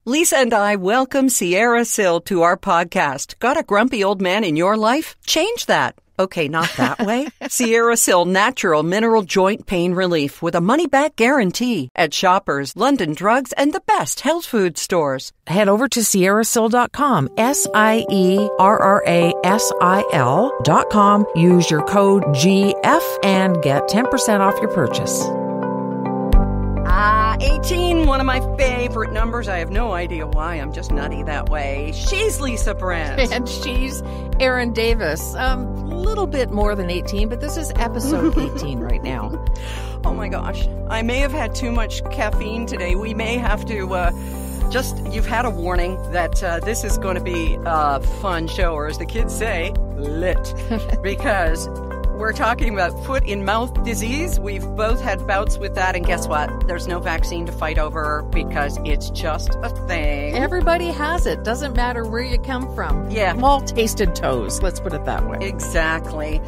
Lisa and I welcome Sierra Sil to our podcast. Got a grumpy old man in your life? Change that. Okay, not that way. Sierra Sil Natural Mineral Joint Pain Relief with a money-back guarantee at Shoppers, London Drugs, and the best health food stores. Head over to sierrasil.com, SIERRASIL.com. Use your code GF and get 10% off your purchase. 18, one of my favorite numbers. I have no idea why. I'm just nutty that way. She's Lisa Brandt. And she's Erin Davis. A little bit more than 18, but this is episode 18 right now. Oh my gosh. I may have had too much caffeine today. We may have to you've had a warning that this is going to be a fun show, or as the kids say, lit. Because we're talking about foot-in-mouth disease. We've both had bouts with that, and guess what? There's no vaccine to fight over because it's just a thing. Everybody has it. Doesn't matter where you come from. Yeah. We've all tasted toes. Let's put it that way. Exactly.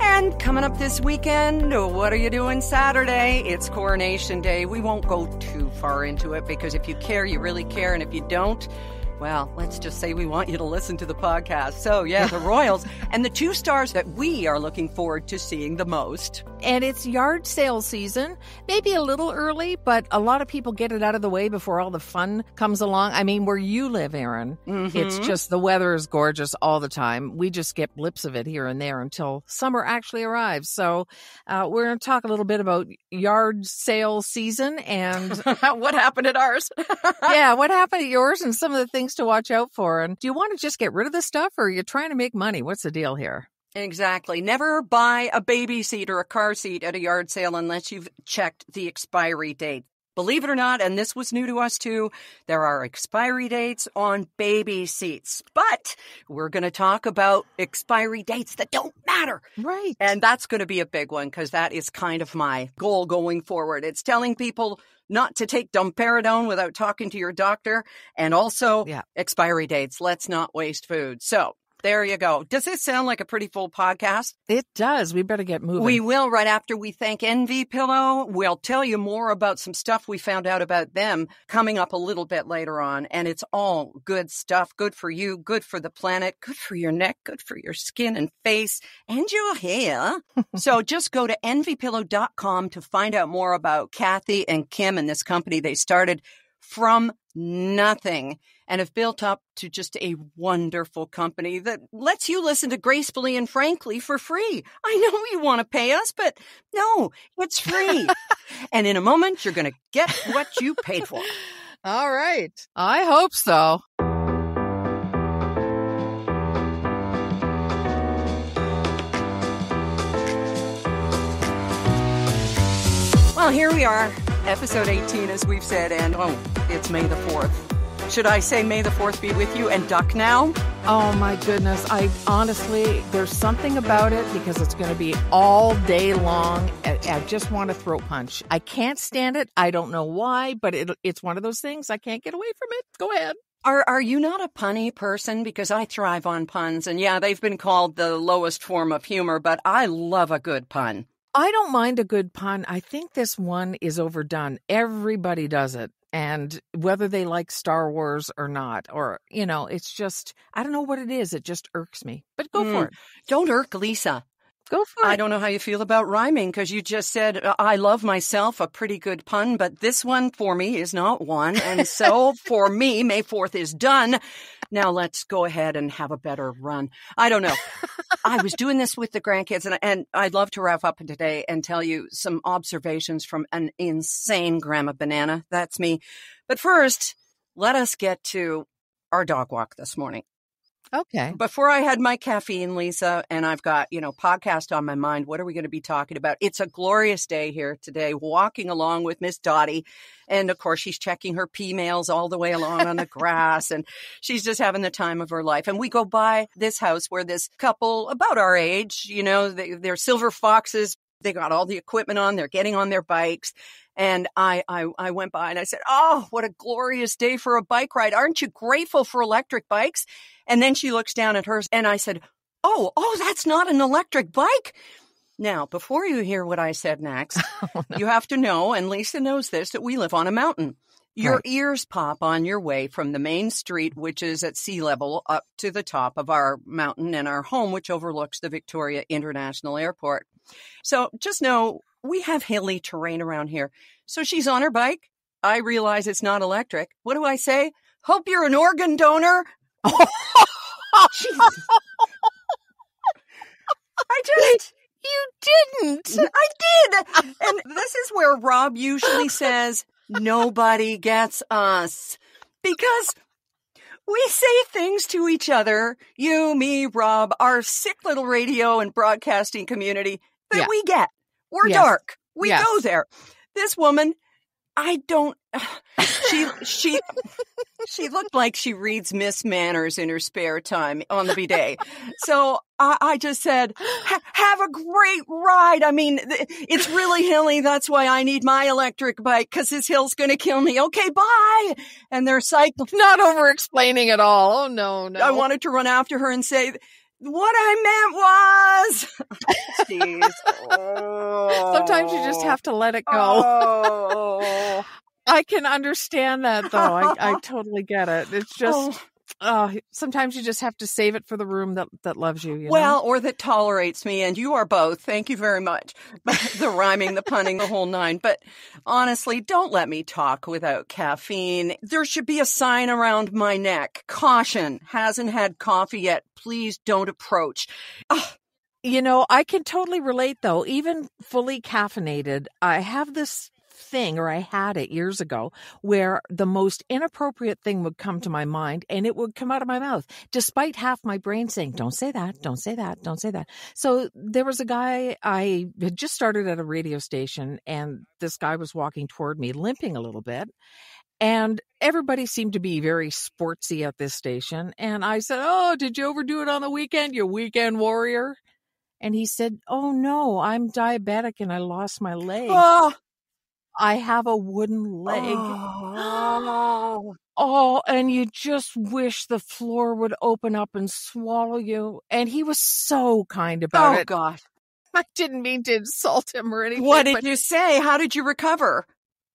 And coming up this weekend, what are you doing Saturday? It's Coronation Day. We won't go too far into it because if you care, you really care. And if you don't, well, let's just say we want you to listen to the podcast. So, yeah, the Royals and the two stars that we are looking forward to seeing the most. And it's yard sale season. Maybe a little early, but a lot of people get it out of the way before all the fun comes along. I mean, where you live, Erin, It's just the weather is gorgeous all the time. We just get blips of it here and there until summer actually arrives. So we're going to talk a little bit about yard sale season and what happened at ours. Yeah, what happened at yours and some of the things to watch out for. And do you want to just get rid of this stuff, or are you trying to make money? What's the deal here? Exactly. Never buy a baby seat or a car seat at a yard sale unless you've checked the expiry date. Believe it or not, and this was new to us too, there are expiry dates on baby seats. But we're going to talk about expiry dates that don't matter. Right. And that's going to be a big one because that is kind of my goal going forward. It's telling people not to take domperidone without talking to your doctor, and also expiry dates. Let's not waste food. So there you go. Does this sound like a pretty full podcast? It does. We better get moving. We will right after we thank Envy Pillow. We'll tell you more about some stuff we found out about them coming up a little bit later on. And it's all good stuff. Good for you, good for the planet, good for your neck, good for your skin and face and your hair. So just go to envypillow.com to find out more about Kathy and Kim and this company they started from nothing and have built up to just a wonderful company that lets you listen to Gracefully and Frankly for free. I know you want to pay us, but no, it's free. And in a moment, you're going to get what you paid for. All right. I hope so. Well, here we are, episode 18, as we've said, and it's May the 4th. Should I say May the 4th be with you and duck now? Oh, my goodness. Honestly, there's something about it because it's going to be all day long. I just want a throat punch. I can't stand it. I don't know why, but it's one of those things. I can't get away from it. Go ahead. Are you not a punny person? Because I thrive on puns. And yeah, they've been called the lowest form of humor, but I love a good pun. I don't mind a good pun. I think this one is overdone. Everybody does it. And whether they like Star Wars or not, or, it's just, I don't know what it is. It just irks me. But go for it. Don't irk Lisa. Go for it. I don't know how you feel about rhyming because you just said, I love myself, a pretty good pun, but this one for me is not one. And so for me, May 4th is done. Now let's go ahead and have a better run. I don't know. I was doing this with the grandkids, and I'd love to wrap up today and tell you some observations from an insane Grandma Banana. That's me. But first, let us get to our dog walk this morning. Okay. Before I had my caffeine, Lisa, and I've got, podcast on my mind. What are we going to be talking about? It's a glorious day here today, walking along with Miss Dottie. And of course, she's checking her P-mails all the way along on the grass. And she's just having the time of her life. And we go by this house where this couple about our age, they're silver foxes. They got all the equipment on. They're getting on their bikes. And I went by and I said, oh, what a glorious day for a bike ride. Aren't you grateful for electric bikes? And then she looks down at hers and I said, oh, that's not an electric bike. Now, before you hear what I said next, You have to know, and Lisa knows this, that we live on a mountain. Your Right. ears pop on your way from the main street, which is at sea level, up to the top of our mountain and our home, which overlooks the Victoria International Airport. So just know we have hilly terrain around here. So she's on her bike. I realize it's not electric. What do I say? Hope you're an organ donor. Jesus. You didn't. I did. And this is where Rob usually says, nobody gets us. Because we say things to each other, you, me, Rob, our sick little radio and broadcasting community that we get. We're dark. We go there. This woman, I don't, she looked like she reads Miss Manners in her spare time on the bidet. So I just said, have a great ride. I mean, it's really hilly. That's why I need my electric bike, because this hill's going to kill me. Okay, bye. And they're cycling. Not over-explaining at all. Oh, no. I wanted to run after her and say, what I meant was, jeez. Sometimes you just have to let it go. Oh. I can understand that, though. I totally get it. It's just, sometimes you just have to save it for the room that loves you. Well, or that tolerates me, and you are both. Thank you very much. The rhyming, the punning, the whole nine. But honestly, don't let me talk without caffeine. There should be a sign around my neck. Caution, hasn't had coffee yet. Please don't approach. I can totally relate, though. Even fully caffeinated, I have this thing, or I had it years ago, where the most inappropriate thing would come to my mind and it would come out of my mouth, despite half my brain saying, don't say that, don't say that, don't say that. So there was a guy, I had just started at a radio station, and this guy was walking toward me, limping a little bit. And everybody seemed to be very sportsy at this station. And I said, oh, did you overdo it on the weekend, you weekend warrior? And he said, oh, no, I'm diabetic and I lost my leg. I have a wooden leg. Oh, and you just wish the floor would open up and swallow you. And he was so kind about it. Oh, God. I didn't mean to insult him or anything. What did you say? How did you recover?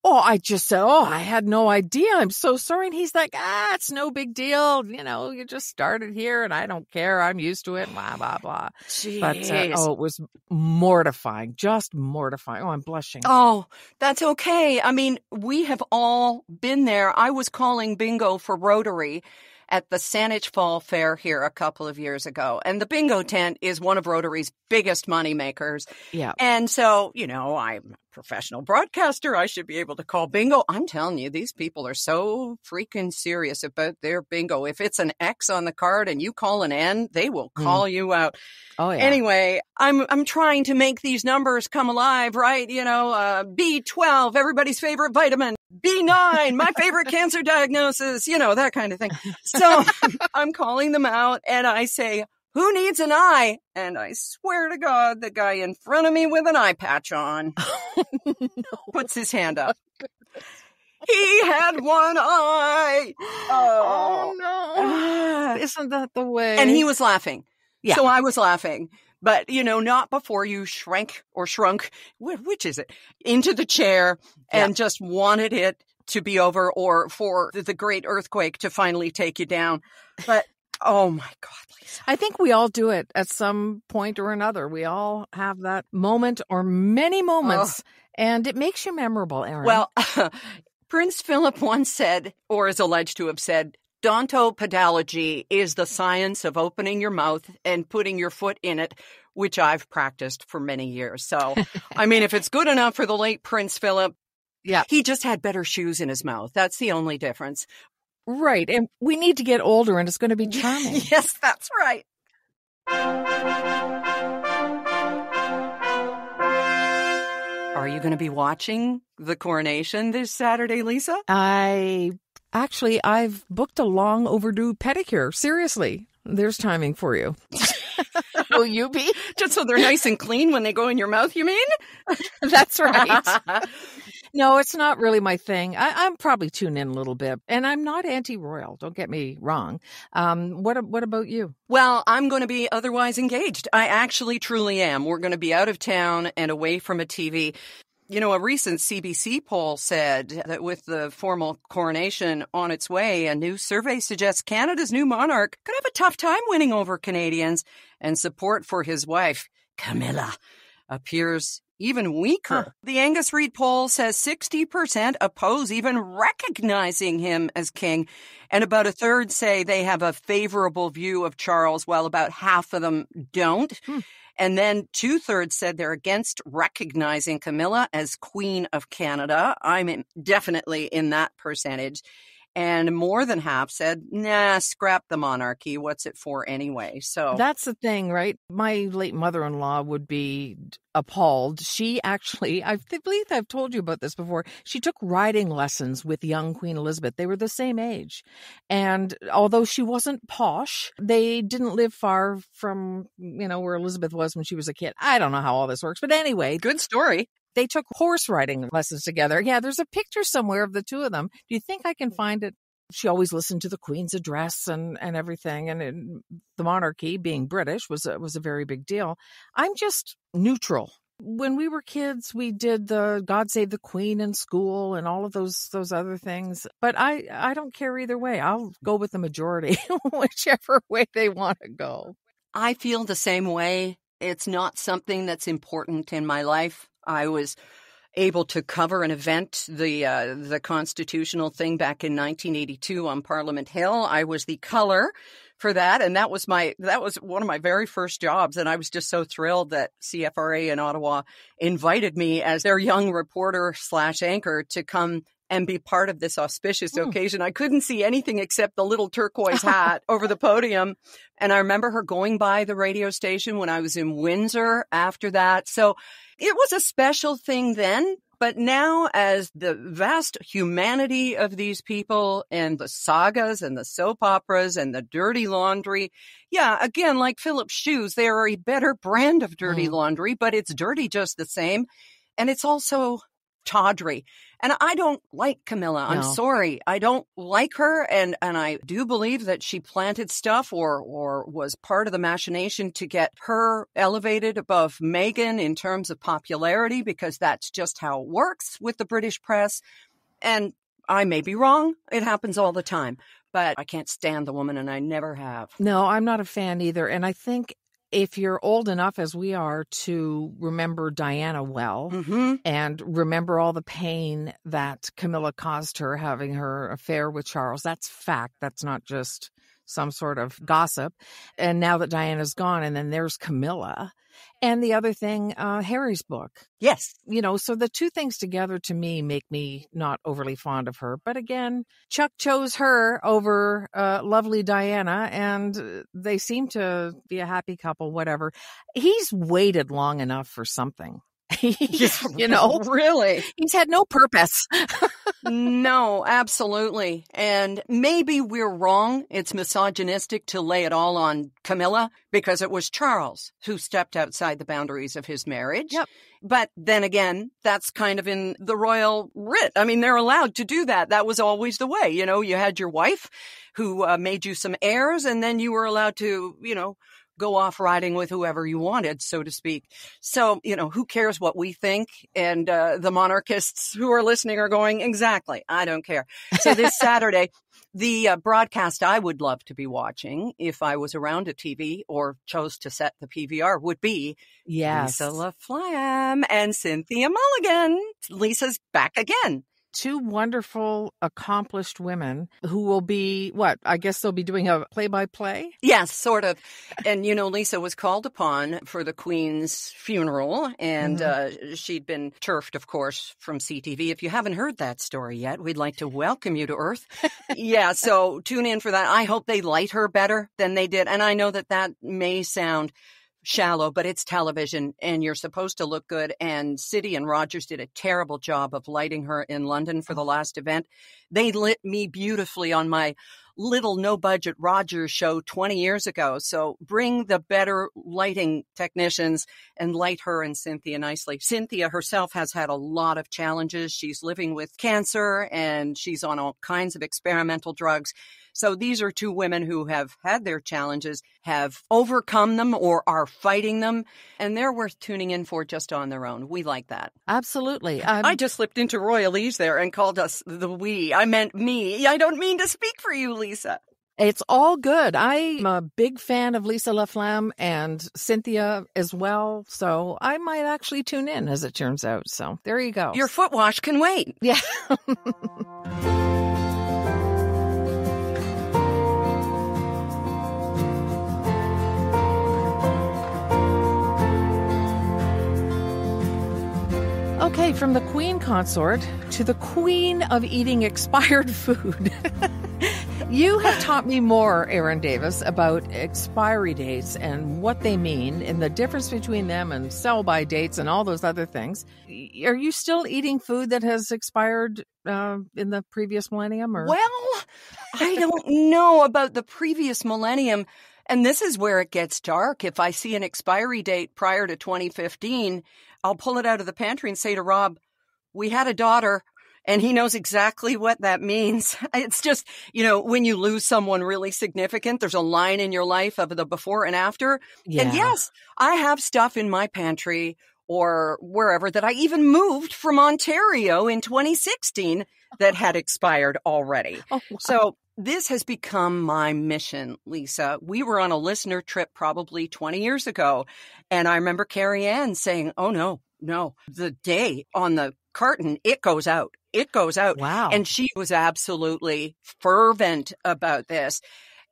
Oh, I just said, I had no idea. I'm so sorry. And he's like, it's no big deal. You just started here and I don't care. I'm used to it. Blah, blah, blah. Jeez. But, it was mortifying. Just mortifying. Oh, I'm blushing. Oh, that's okay. I mean, we have all been there. I was calling bingo for Rotary at the Saanich Fall Fair here a couple of years ago. And the bingo tent is one of Rotary's biggest money makers. Yeah. And so, I'm a professional broadcaster. I should be able to call bingo. I'm telling you, these people are so freaking serious about their bingo. If it's an X on the card and you call an N, they will call you out. Oh, yeah. Anyway, I'm trying to make these numbers come alive, right? B12, everybody's favorite vitamin. B9, my favorite cancer diagnosis, that kind of thing. So I'm calling them out and I say, who needs an eye? And I swear to God, the guy in front of me with an eye patch on puts his hand up. He had one eye. Oh no. Isn't that the way? And he was laughing. Yeah. So I was laughing. But, not before you shrank or shrunk, which is it, into the chair and just wanted it to be over, or for the great earthquake to finally take you down. But, oh my God, Lisa. I think we all do it at some point or another. We all have that moment or many moments, and it makes you memorable, Erin. Well, Prince Philip once said, or is alleged to have said, Dontopodology is the science of opening your mouth and putting your foot in it, which I've practiced for many years. So, I mean, if it's good enough for the late Prince Philip, he just had better shoes in his mouth. That's the only difference. Right. And we need to get older and it's going to be charming. Yes, that's right. Are you going to be watching the coronation this Saturday, Lisa? I've booked a long overdue pedicure. Seriously, there's timing for you. Will you be? Just so they're nice and clean when they go in your mouth, you mean? That's right. No, it's not really my thing. I'm probably tuned in a little bit, and I'm not anti-royal. Don't get me wrong. What about you? Well, I'm going to be otherwise engaged. I actually truly am. We're going to be out of town and away from a TV. You know, a recent CBC poll said that with the formal coronation on its way, a new survey suggests Canada's new monarch could have a tough time winning over Canadians, and support for his wife, Camilla, appears even weaker. Huh. The Angus Reid poll says 60% oppose even recognizing him as king, and about a third say they have a favorable view of Charles, while about half of them don't. And then 2/3 said they're against recognizing Camilla as Queen of Canada. I'm definitely in that percentage. And more than half said, nah, scrap the monarchy. What's it for anyway? So that's the thing, right? My late mother-in-law would be appalled. She actually, I believe I've told you about this before, she took riding lessons with young Queen Elizabeth. They were the same age. And although she wasn't posh, they didn't live far from, where Elizabeth was when she was a kid. I don't know how all this works. But anyway. Good story. They took horse riding lessons together. Yeah, there's a picture somewhere of the two of them. Do you think I can find it? She always listened to the Queen's address and everything. And the monarchy, being British, was a very big deal. I'm just neutral. When we were kids, we did the God Save the Queen in school and all of those other things. But I don't care either way. I'll go with the majority, whichever way they want to go. I feel the same way. It's not something that's important in my life. I was able to cover an event, the constitutional thing back in 1982 on Parliament Hill. I was the color for that, and that was one of my very first jobs. And I was just so thrilled that CFRA in Ottawa invited me as their young reporter / anchor to come and be part of this auspicious occasion. I couldn't see anything except the little turquoise hat over the podium. And I remember her going by the radio station when I was in Windsor after that. So it was a special thing then. But now, as the vast humanity of these people and the sagas and the soap operas and the dirty laundry, yeah, again, like Philip's shoes, they are a better brand of dirty laundry, but it's dirty just the same. And it's also tawdry. And I don't like Camilla. I'm sorry. I don't like her. And I do believe that she planted stuff or was part of the machination to get her elevated above Meghan in terms of popularity, because that's just how it works with the British press. And I may be wrong. It happens all the time. But I can't stand the woman, and I never have. No, I'm not a fan either. And I think if you're old enough as we are to remember Diana well and remember all the pain that Camilla caused her having her affair with Charles, that's fact. That's not just some sort of gossip. And now that Diana's gone, and then there's Camilla. And the other thing, Harry's book. Yes. So the two things together to me make me not overly fond of her. But again, Chuck chose her over lovely Diana, and they seem to be a happy couple, whatever. He's waited long enough for something. Really? He's had no purpose. No, absolutely. And maybe we're wrong. It's misogynistic to lay it all on Camilla, because it was Charles who stepped outside the boundaries of his marriage. Yep. But then again, that's kind of in the royal writ. I mean, they're allowed to do that. That was always the way. You had your wife who made you some heirs, and then you were allowed to, go off riding with whoever you wanted, so to speak. So, who cares what we think? And the monarchists who are listening are going, exactly, I don't care. So this Saturday, the broadcast I would love to be watching if I was around a TV or chose to set the PVR would be Lisa LaFlamme and Cynthia Mulligan. Lisa's back again. Two wonderful, accomplished women who will be, I guess they'll be doing a play-by-play? Yes, sort of. And, Lisa was called upon for the Queen's funeral, and she'd been turfed, of course, from CTV. If you haven't heard that story yet, we'd like to welcome you to Earth. Yeah, so tune in for that. I hope they light her better than they did. And I know that may sound shallow, but it's television and you're supposed to look good. And City and Rogers did a terrible job of lighting her in London for the last event. They lit me beautifully on my little no-budget Rogers show 20 years ago. So bring the better lighting technicians and light her and Cynthia nicely. Cynthia herself has had a lot of challenges. She's living with cancer and she's on all kinds of experimental drugs. So these are two women who have had their challenges, have overcome them or are fighting them, and they're worth tuning in for just on their own. We like that. Absolutely. I just slipped into royalese there and called us the we. I meant me. I don't mean to speak for you, Lisa. It's all good. I'm a big fan of Lisa LaFlamme and Cynthia as well. So I might actually tune in as it turns out. So there you go. Your foot wash can wait. Yeah. Okay, from the Queen Consort to the Queen of eating expired food. You have taught me more, Erin Davis, about expiry dates and what they mean and the difference between them and sell-by dates and all those other things. Are you still eating food that has expired in the previous millennium? Or? Well, I don't know about the previous millennium. And this is where it gets dark. If I see an expiry date prior to 2015, I'll pull it out of the pantry and say to Rob, we had a daughter. And he knows exactly what that means. It's just, when you lose someone really significant, there's a line in your life of the before and after. Yeah. And yes, I have stuff in my pantry or wherever that I even moved from Ontario in 2016 that had expired already. Oh, wow. So this has become my mission, Lisa. We were on a listener trip probably 20 years ago. And I remember Carrie Ann saying, oh, no, the day on the carton, it goes out. It goes out. Wow. And she was absolutely fervent about this.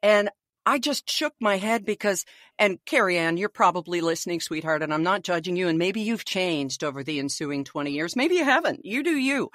And I just shook my head because, and Carrie Ann, you're probably listening, sweetheart, and I'm not judging you. And maybe you've changed over the ensuing 20 years. Maybe you haven't. You do you.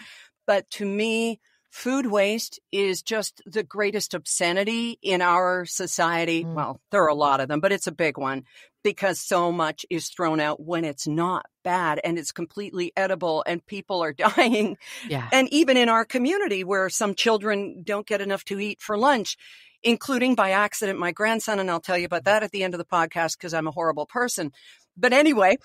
But to me, food waste is just the greatest obscenity in our society. Well, there are a lot of them, but it's a big one because so much is thrown out when it's not bad and it's completely edible and people are dying. Yeah. And even in our community where some children don't get enough to eat for lunch, including by accident my grandson, and I'll tell you about that at the end of the podcast because I'm a horrible person. But anyway,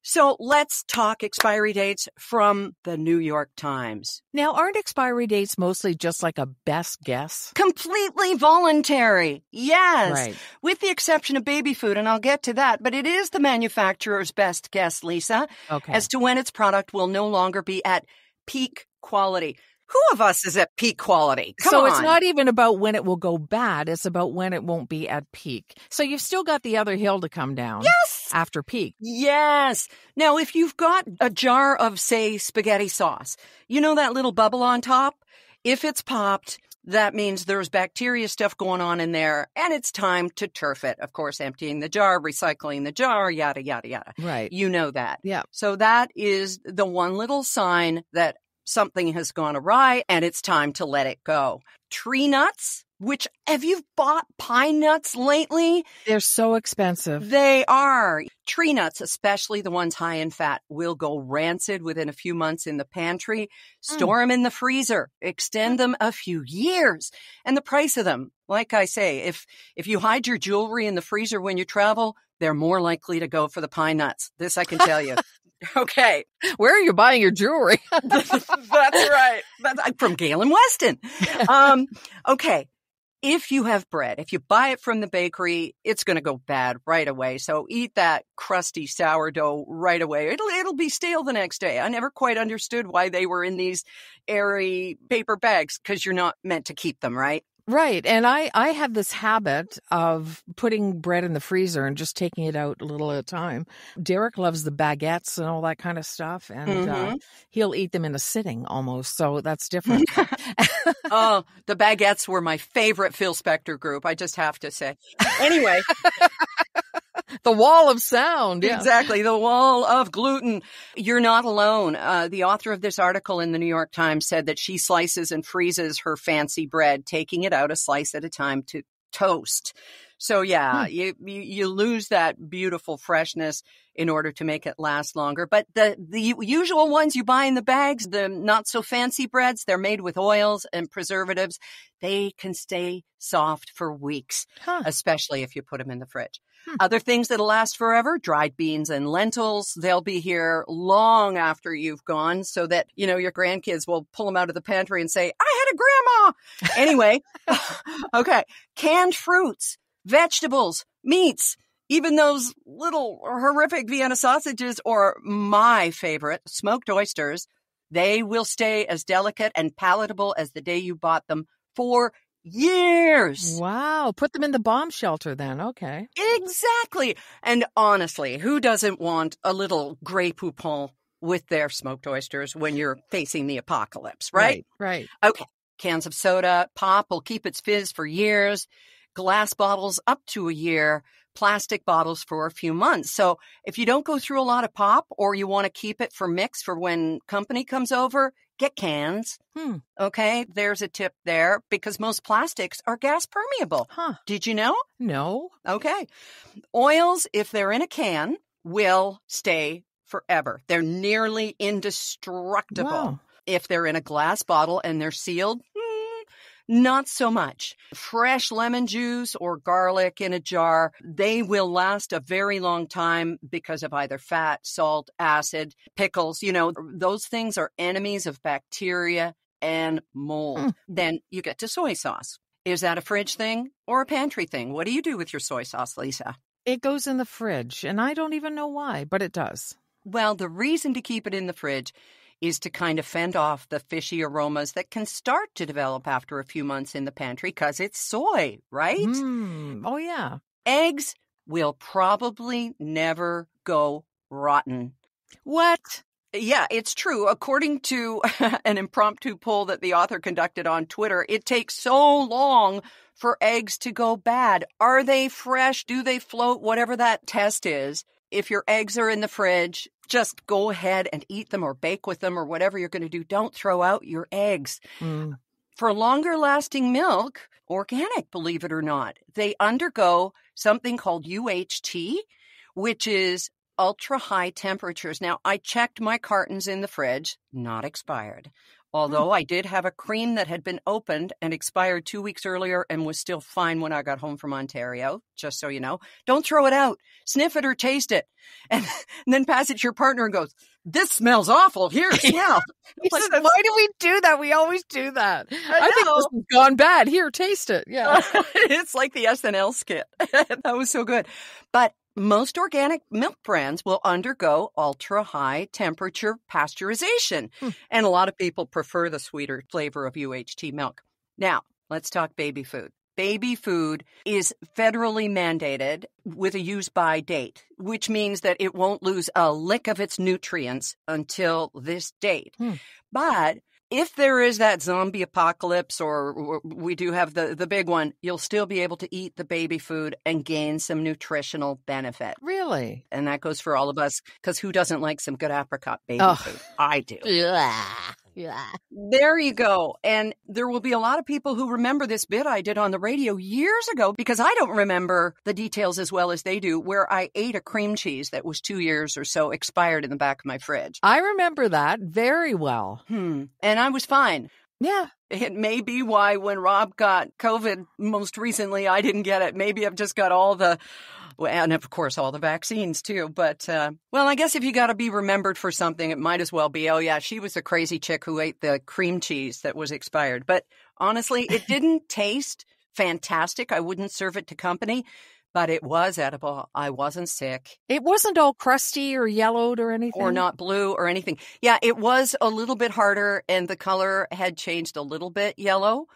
so let's talk expiry dates from the New York Times. Now, aren't expiry dates mostly just like a best guess? Completely voluntary. Yes. Right. With the exception of baby food, and I'll get to that. But it is the manufacturer's best guess, Lisa, as to when its product will no longer be at peak quality. Who of us is at peak quality? Come on. It's not even about when it will go bad. It's about when it won't be at peak. So you've still got the other hill to come down. Yes. After peak. Yes. Now, if you've got a jar of, say, spaghetti sauce, you know that little bubble on top? If it's popped, that means there's bacteria stuff going on in there, and it's time to turf it. Of course, emptying the jar, recycling the jar, yada, yada, yada. Right. You know that. Yeah. So that is the one little sign that something has gone awry and it's time to let it go. Tree nuts, which have you bought pine nuts lately? They're so expensive. They are. Tree nuts, especially the ones high in fat, will go rancid within a few months in the pantry. Store them in the freezer. Extend them a few years. And the price of them, like I say, if you hide your jewelry in the freezer when you travel, they're more likely to go for the pine nuts. This I can tell you. Okay. Where are you buying your jewelry? That's right. From Galen Weston. Okay. If you have bread, if you buy it from the bakery, it's going to go bad right away. So eat that crusty sourdough right away. It'll be stale the next day. I never quite understood why they were in these airy paper bags because you're not meant to keep them, right? Right. And I have this habit of putting bread in the freezer and just taking it out a little at a time. Derek loves the baguettes and all that kind of stuff. And he'll eat them in a sitting almost. So that's different. Oh, the baguettes were my favorite Phil Spector group. I just have to say. Anyway. The wall of sound. Yeah. Exactly. The wall of gluten. You're not alone. The author of this article in the New York Times said that she slices and freezes her fancy bread, taking it out a slice at a time to toast. So yeah, you lose that beautiful freshness in order to make it last longer. But the usual ones you buy in the bags, the not so fancy breads, they're made with oils and preservatives. They can stay soft for weeks, especially if you put them in the fridge. Other things that'll last forever, dried beans and lentils. They'll be here long after you've gone so that, your grandkids will pull them out of the pantry and say, I had a grandma. Anyway, okay. Canned fruits, vegetables, meats, even those little horrific Vienna sausages or my favorite, smoked oysters. They will stay as delicate and palatable as the day you bought them for years. Wow. Put them in the bomb shelter then. Okay. Exactly. And honestly, who doesn't want a little Grey Poupon with their smoked oysters when you're facing the apocalypse, right? Right. Okay. Cans of soda, pop will keep its fizz for years. Glass bottles up to a year. Plastic bottles for a few months. So if you don't go through a lot of pop or you want to keep it for mix for when company comes over, get cans. Okay, there's a tip there because most plastics are gas permeable. Huh. Did you know? No. Okay. Oils, if they're in a can, will stay forever. They're nearly indestructible. Wow. If they're in a glass bottle and they're sealed, not so much. Fresh lemon juice or garlic in a jar, they will last a very long time because of either fat, salt, acid, pickles. Those things are enemies of bacteria and mold. Then you get to soy sauce. Is that a fridge thing or a pantry thing? What do you do with your soy sauce, Lisa? It goes in the fridge, and I don't even know why, but it does. Well, the reason to keep it in the fridge is to kind of fend off the fishy aromas that can start to develop after a few months in the pantry because it's soy, right? Oh, yeah. Eggs will probably never go rotten. What? Yeah, it's true. According to an impromptu poll that the author conducted on Twitter, it takes so long for eggs to go bad. Are they fresh? Do they float? Whatever that test is. If your eggs are in the fridge, just go ahead and eat them or bake with them or whatever you're going to do. Don't throw out your eggs. For longer lasting milk, organic, believe it or not, they undergo something called UHT, which is ultra high temperatures. Now, I checked my cartons in the fridge, not expired. Although I did have a cream that had been opened and expired 2 weeks earlier and was still fine when I got home from Ontario, just so you know. Don't throw it out. Sniff it or taste it. And then pass it to your partner and goes, this smells awful. Here, smell. Why do we do that? We always do that. I think this has gone bad. Here, taste it. Yeah. It's like the SNL skit. That was so good. But most organic milk brands will undergo ultra-high temperature pasteurization. And a lot of people prefer the sweeter flavor of UHT milk. Now, let's talk baby food. Baby food is federally mandated with a use-by date, which means that it won't lose a lick of its nutrients until this date. But if there is that zombie apocalypse or we do have the big one, you'll still be able to eat the baby food and gain some nutritional benefit. Really? And that goes for all of us, because who doesn't like some good apricot baby food? I do. Yeah. There you go. And there will be a lot of people who remember this bit I did on the radio years ago, because I don't remember the details as well as they do, where I ate a cream cheese that was 2 years or so expired in the back of my fridge. I remember that very well. And I was fine. Yeah. It may be why when Rob got COVID most recently, I didn't get it. Maybe I've just got all the, and of course, all the vaccines too. But, well, I guess if you got to be remembered for something, it might as well be, oh yeah, she was the crazy chick who ate the cream cheese that was expired. But honestly, it didn't taste fantastic. I wouldn't serve it to company, but it was edible. I wasn't sick. It wasn't all crusty or yellowed or anything? Or not blue or anything. Yeah, it was a little bit harder and the color had changed a little bit yellow.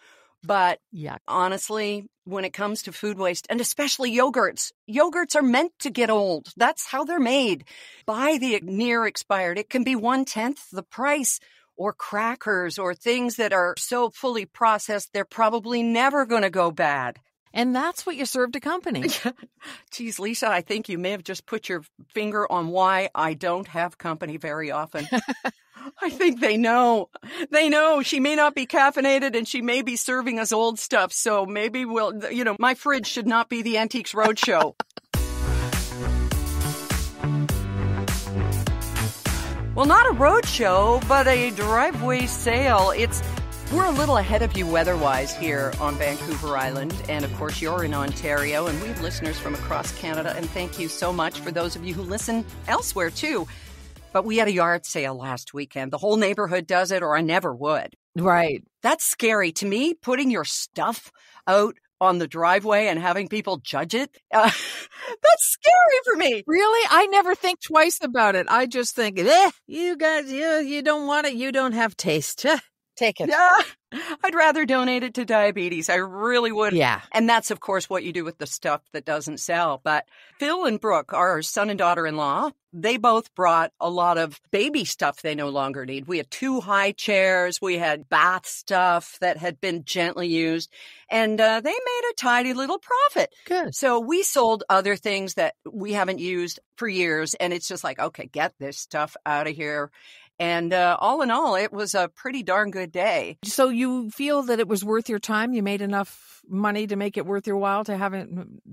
But honestly, when it comes to food waste, and especially yogurts are meant to get old. That's how they're made. Buy the near expired. It can be 1/10 the price. Or crackers or things that are so fully processed, they're probably never going to go bad. And that's what you serve to company. Geez, Lisa, I think you may have just put your finger on why I don't have company very often. I think they know. They know she may not be caffeinated and she may be serving us old stuff. So maybe my fridge should not be the Antiques Roadshow. Well, not a roadshow, but a driveway sale. It's We're a little ahead of you weather-wise here on Vancouver Island, and of course you're in Ontario, and we have listeners from across Canada, and thank you so much for those of you who listen elsewhere too. But we had a yard sale last weekend. The whole neighborhood does it, or I never would. Right. That's scary. To me, putting your stuff out on the driveway and having people judge it, that's scary for me. Really? I never think twice about it. I just think, you guys, you don't want it. You don't have taste. Take it. Yeah, I'd rather donate it to diabetes. I really would. Yeah. And that's, of course, what you do with the stuff that doesn't sell. But Phil and Brooke, our son and daughter-in-law, they both brought a lot of baby stuff they no longer need. We had 2 high chairs. We had bath stuff that had been gently used. And they made a tidy little profit. Good. So we sold other things that we haven't used for years. And it's just like, okay, get this stuff out of here. And all in all, it was a pretty darn good day. So you feel that it was worth your time? You made enough money to make it worth your while to have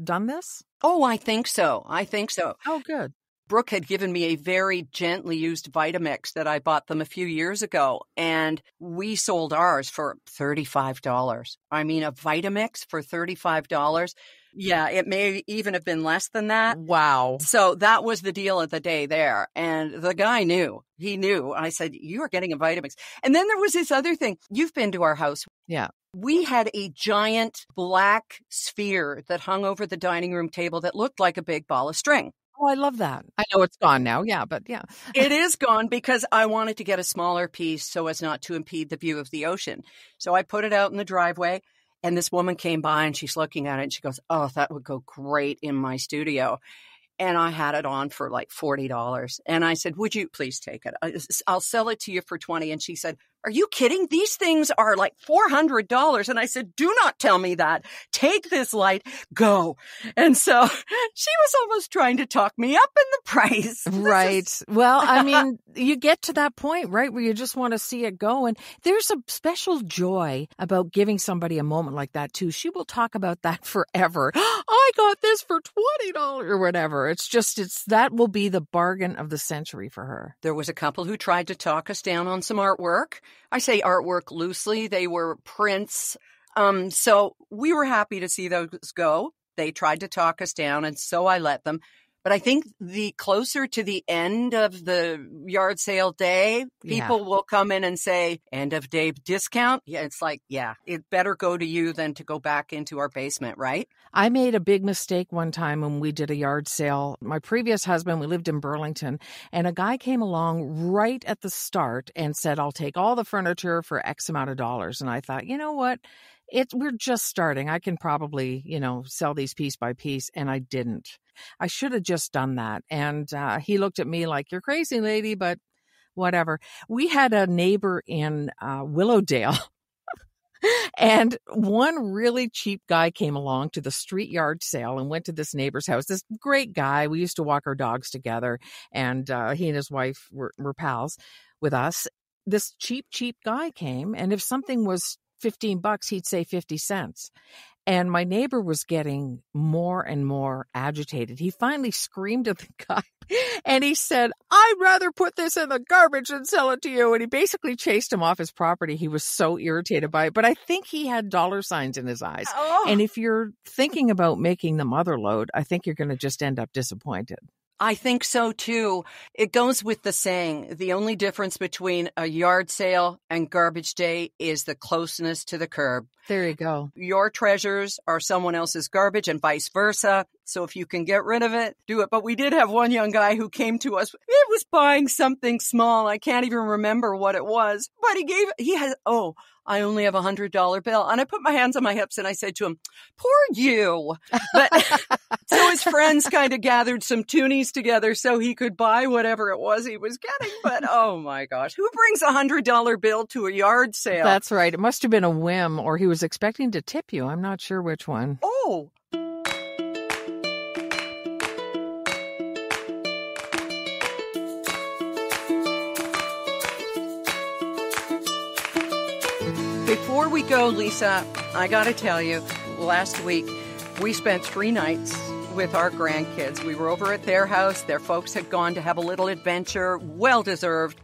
done this? Oh, I think so. Oh, good. Brooke had given me a very gently used Vitamix that I bought them a few years ago, and we sold ours for $35. I mean, a Vitamix for $35. Yeah, it may even have been less than that. Wow. So that was the deal of the day there. And the guy knew. He knew. I said, you are getting a Vitamix. And then there was this other thing. You've been to our house. Yeah. We had a giant black sphere that hung over the dining room table that looked like a big ball of string. Oh, I love that. I know it's gone now. Yeah, but yeah. It is gone because I wanted to get a smaller piece so as not to impede the view of the ocean. So I put it out in the driveway, and this woman came by and she's looking at it and she goes, oh, that would go great in my studio. And I had it on for like $40. And I said, would you please take it? I'll sell it to you for $20. And she said, are you kidding? These things are like $400. And I said, do not tell me that. Take this light, go. And so she was almost trying to talk me up in the price. Right. Well, I mean, you get to that point, right, where you just want to see it go. And there's a special joy about giving somebody a moment like that, too. She will talk about that forever. I got this for $20 or whatever. That will be the bargain of the century for her. There was a couple who tried to talk us down on some artwork. I say artwork loosely. They were prints. So we were happy to see those go. They tried to talk us down, and so I let them. But I think the closer to the end of the yard sale day, people will come in and say, end of day discount. Yeah, it's like, yeah, it better go to you than to go back into our basement, right? I made a big mistake one time when we did a yard sale. My previous husband, we lived in Burlington, and a guy came along right at the start and said, I'll take all the furniture for X amount of dollars. And I thought, you know what? We're just starting. I can probably, sell these piece by piece. And I didn't. I should have just done that. And he looked at me like, you're crazy, lady, but whatever. We had a neighbor in Willowdale. And one really cheap guy came along to the street yard sale and went to this neighbor's house. This great guy. We used to walk our dogs together. And he and his wife were pals with us. This cheap guy came. And if something was $15, he'd say 50 cents. And my neighbor was getting more and more agitated. He finally screamed at the guy and he said, I'd rather put this in the garbage than sell it to you. And he basically chased him off his property. He was so irritated by it. But I think he had dollar signs in his eyes. Oh. And if you're thinking about making the mother load, I think you're going to just end up disappointed. I think so, too. It goes with the saying, the only difference between a yard sale and garbage day is the closeness to the curb. There you go. Your treasures are someone else's garbage and vice versa. So if you can get rid of it, do it. But we did have one young guy who came to us. It was buying something small. I can't even remember what it was. But I only have $100 bill. And I put my hands on my hips and I said to him, poor you. But so his friends kind of gathered some toonies together so he could buy whatever it was he was getting. But oh my gosh, who brings $100 bill to a yard sale? That's right. It must have been a whim, or he was expecting to tip you. I'm not sure which one. Oh. Before we go, Lisa, I got to tell you, last week we spent 3 nights with our grandkids. We were over at their house. Their folks had gone to have a little adventure, well-deserved.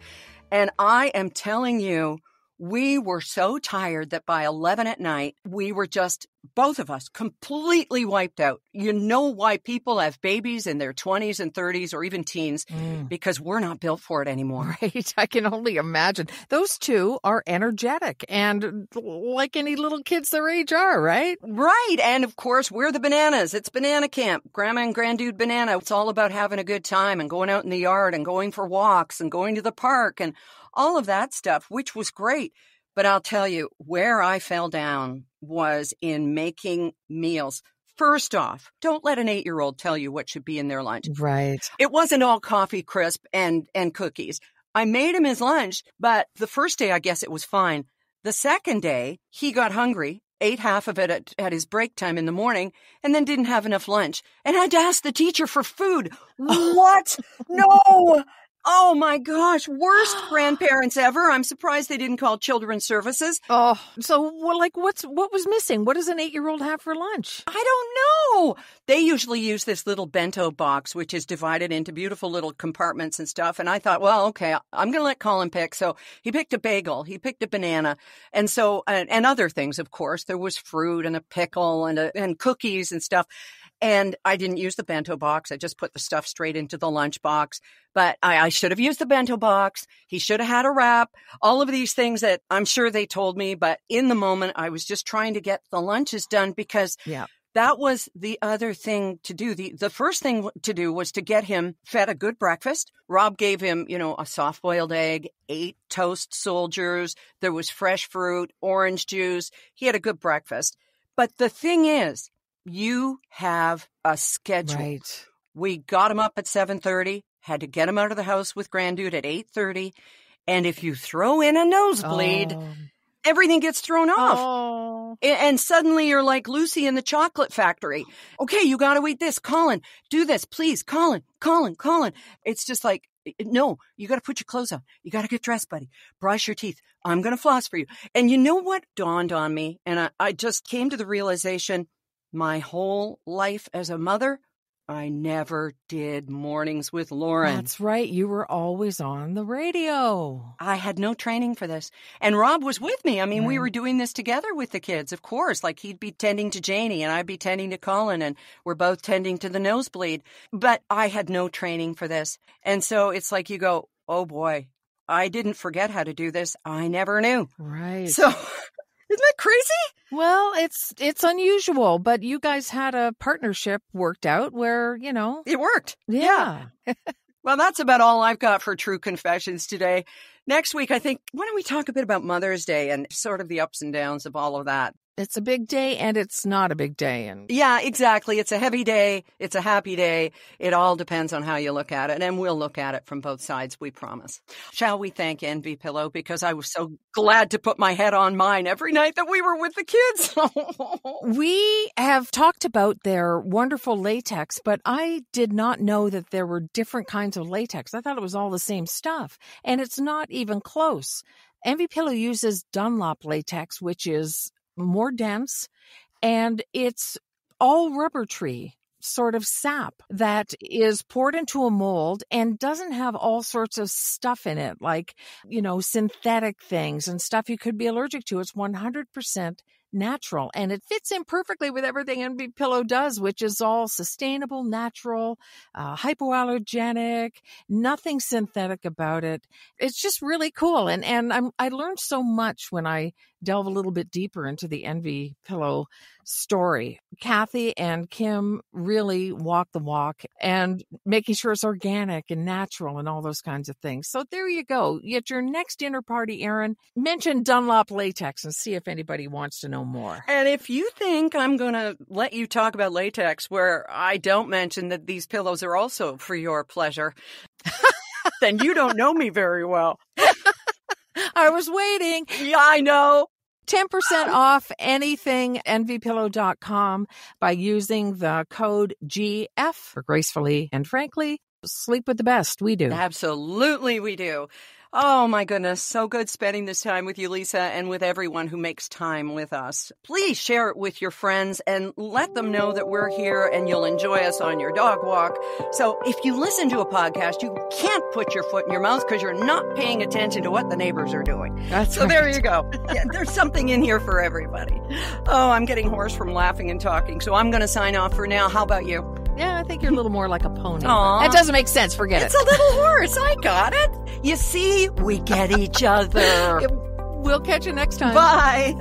And I am telling you, We were so tired that by 11 at night, we were just, both of us, completely wiped out. You know why people have babies in their 20s and 30s or even teens, because we're not built for it anymore. Right. I can only imagine. Those two are energetic and like any little kids their age are, right? Right. And of course, we're the bananas. It's banana camp. Grandma and Granddude Banana. It's all about having a good time and going out in the yard and going for walks and going to the park and all of that stuff, which was great. But I'll tell you, where I fell down was in making meals. First off, don't let an 8-year-old tell you what should be in their lunch. Right. It wasn't all coffee crisp and cookies. I made him his lunch, but the first day, I guess it was fine. The second day, he got hungry, ate half of it at his break time in the morning, and then didn't have enough lunch and had to ask the teacher for food. What? No! Oh my gosh, worst grandparents ever. I'm surprised they didn't call children's services. Oh, so what was missing? What does an 8-year-old have for lunch? I don't know. They usually use this little bento box, which is divided into beautiful little compartments and stuff. And I thought, well, okay, I'm going to let Colin pick. So he picked a bagel, he picked a banana, and so and other things, of course. There was fruit and a pickle and cookies and stuff. And I didn't use the bento box. I just put the stuff straight into the lunch box. But I should have used the bento box. He should have had a wrap. All of these things that I'm sure they told me. But in the moment, I was just trying to get the lunches done because that was the other thing to do. The first thing to do was to get him fed a good breakfast. Rob gave him, a soft-boiled egg, 8 toast soldiers. There was fresh fruit, orange juice. He had a good breakfast. But the thing is, you have a schedule. Right. We got him up at 7:30, had to get him out of the house with Granddude at 8:30. And if you throw in a nosebleed, everything gets thrown off. Oh. And suddenly you're like Lucy in the chocolate factory. Okay, you got to eat this. Colin, do this, please. Colin. It's just like, no, you got to put your clothes on. You got to get dressed, buddy. Brush your teeth. I'm going to floss for you. And you know what dawned on me? And I just came to the realization, my whole life as a mother, I never did mornings with Lauren. That's right. You were always on the radio. I had no training for this. And Rob was with me. I mean, we were doing this together with the kids, of course. Like he'd be tending to Janie and I'd be tending to Colin and we're both tending to the nosebleed. But I had no training for this. And so it's like you go, oh boy, I didn't forget how to do this. I never knew. Right. So isn't that crazy? Well, it's unusual, but you guys had a partnership worked out where, It worked. Yeah. Well, that's about all I've got for True Confessions today. Next week, I think, why don't we talk a bit about Mother's Day and sort of the ups and downs of all of that? It's a big day and it's not a big day. Yeah, exactly. It's a heavy day. It's a happy day. It all depends on how you look at it. And we'll look at it from both sides, we promise. Shall we thank Envy Pillow? Because I was so glad to put my head on mine every night that we were with the kids. We have talked about their wonderful latex, but I did not know that there were different kinds of latex. I thought it was all the same stuff. And it's not even close. Envy Pillow uses Dunlop latex, which is more dense, and it's all rubber tree sort of sap that is poured into a mold and doesn't have all sorts of stuff in it, like, synthetic things and stuff you could be allergic to. It's 100% natural, and it fits in perfectly with everything Envy Pillow does, which is all sustainable, natural, hypoallergenic, nothing synthetic about it. It's just really cool, and I learned so much when I delve a little bit deeper into the Envy Pillow story. Kathy and Kim really walk the walk and making sure it's organic and natural and all those kinds of things. So there you go. At your next dinner party, Erin, mention Dunlop latex and see if anybody wants to know more. And if you think I'm going to let you talk about latex where I don't mention that these pillows are also for your pleasure, then you don't know me very well. I was waiting. Yeah, I know. 10% off anything envypillow.com by using the code GF for Gracefully and Frankly. Sleep with the best. We do. Absolutely, we do. Oh, my goodness. So good spending this time with you, Lisa, and with everyone who makes time with us. Please share it with your friends and let them know that we're here and you'll enjoy us on your dog walk. So if you listen to a podcast, you can't put your foot in your mouth because you're not paying attention to what the neighbors are doing. That's so right. There you go. Yeah, there's something in here for everybody. Oh, I'm getting hoarse from laughing and talking, so I'm going to sign off for now. How about you? Yeah, I think you're a little more like a pony. Aw. That doesn't make sense. Forget It's it. a little horse. I got it. You see, we get each other. We'll catch you next time. Bye.